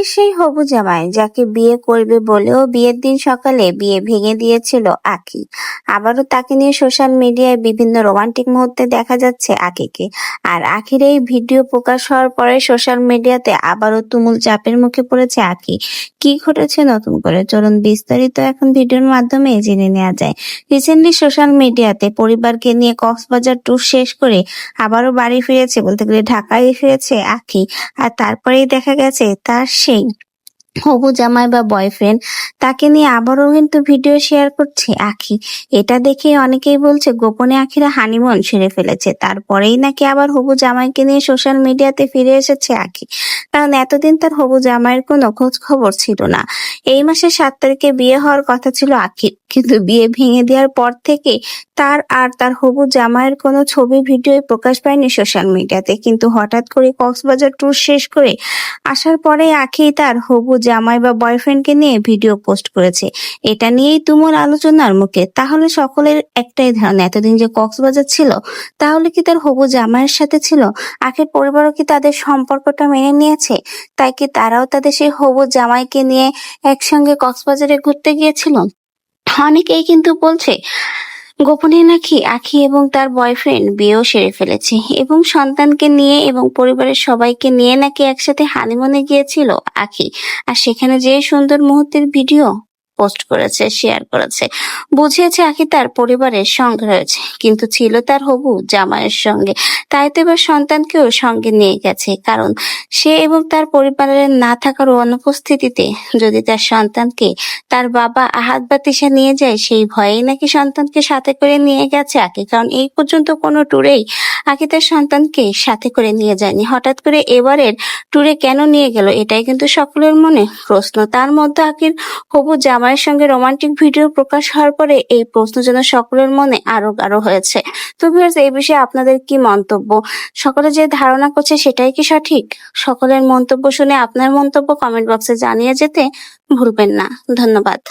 আখির সেই হবু জামাই যাকে বিয়ে করবে বলেও বিয়ের দিন সকালে বিয়ে ভেঙে দিয়েছিল আখি, আবারও তাকে নিয়ে সোশ্যাল মিডিয়ায় বিভিন্ন রোমান্টিক মুহূর্তে দেখা যাচ্ছে আখিকে। আর আখির এই ভিডিও প্রকাশ হওয়ার পরে সোশ্যাল মিডিয়াতে আবারও তুমুল চাপের মুখে পড়েছে আখি। কি ঘটেছে নতুন করে, চলুন বিস্তারিত এখন ভিডিওর মাধ্যমে জেনে নেওয়া যায়। রিসেন্টলি সোশ্যাল মিডিয়াতে পরিবারকে নিয়ে কক্সবাজার ট্যুর শেষ করে আবারও বাড়ি ফিরেছে, বলতে গেলে ঢাকায় ফিরেছে আখি। আর তারপরেই দেখা গেছে তার সেই হবু জামাই বা বয়ফ্রেন্ড তাকে নিয়ে আবারও কিন্তু ভিডিও শেয়ার করছে আখি। এটা দেখে অনেকেই বলছে গোপনে আখিরা হানিমুন সেরে ফেলেছে, তারপরেই নাকি আবার হবু জামাইকে নিয়ে সোশ্যাল মিডিয়াতে ফিরে এসেছে আখি। কারণ এতদিন তার হবু জামাইয়ের কোনো খোঁজ খবর ছিল না। এই মাসের 7 তারিখে বিয়ে হওয়ার কথা ছিল আখির, কিন্তু বিয়ে ভেঙে দেওয়ার পর থেকে তার আর তার হবু জামাইয়ের কোনো ছবি ভিডিও প্রকাশ পায়নি সোশ্যাল মিডিয়াতে। কিন্তু হঠাৎ করে কক্সবাজার ট্যুর শেষ করে আসার পরে আখি তার হবু জামাই বা বয়ফ্রেন্ডকে নিয়ে ভিডিও পোস্ট করেছে। এটা নিয়েই তুমুল আলোচনার মুখে। তাহলে সকলের একটাই ধারণা, এতদিন যে কক্সবাজার ছিল তাহলে কি তার হবু জামাইয়ের সাথে ছিল? আখির পরিবারও কি তাদের সম্পর্কটা মেনে নিয়েছে? তাই কি তারাও তাদের সেই হবু জামাইকে নিয়ে একসঙ্গে কক্সবাজারে ঘুরতে গিয়েছিল? অনেকেই কিন্তু বলছে গোপনে নাকি আখি এবং তার বয়ফ্রেন্ড বিয়েও সেরে ফেলেছে এবং সন্তানকে নিয়ে এবং পরিবারের সবাইকে নিয়ে নাকি একসাথে হানিমুনে গিয়েছিল আখি। আর সেখানে যে সুন্দর মুহূর্তের ভিডিও পোস্ট করেছে, শেয়ার করেছে, বুঝিয়েছে আখি তার পরিবারের সঙ্গে রয়েছে, কিন্তু ছিল তার হবু জামাইয়ের সঙ্গে। তাই তো এবার সন্তানকেও সঙ্গে নিয়ে গেছে, কারণ সে এবং তার পরিবারের না থাকার অনুপস্থিতিতে যদি তার সন্তানকে তার বাবা আহাদ বা তিশা নিয়ে যায়, সেই ভয়েই নাকি সন্তানকে সাথে করে নিয়ে গেছে আকি। কারণ এই পর্যন্ত কোনো ট্যুরেই আকি তার সন্তানকে সাথে করে নিয়ে যায়নি। হঠাৎ করে এবারের ট্যুরে কেন নিয়ে গেল, এটাই কিন্তু সকলের মনে প্রশ্ন। তার মধ্যে আকির হবু জামাইয়ের সঙ্গে রোমান্টিক ভিডিও প্রকাশ হওয়ার পরে এই প্রশ্ন যেন সকলের মনে আরো গাঢ় হয়েছে। তো ভিউয়ার্স, এই বিষয়ে আপনাদের কি মন্তব্য? সকলে যে ধারণা করছে সেটাই কি সঠিক? সকলের মন্তব্য শুনে আপনার মন্তব্য কমেন্ট বক্সে জানিয়ে যেতে ভুলবেন না। ধন্যবাদ।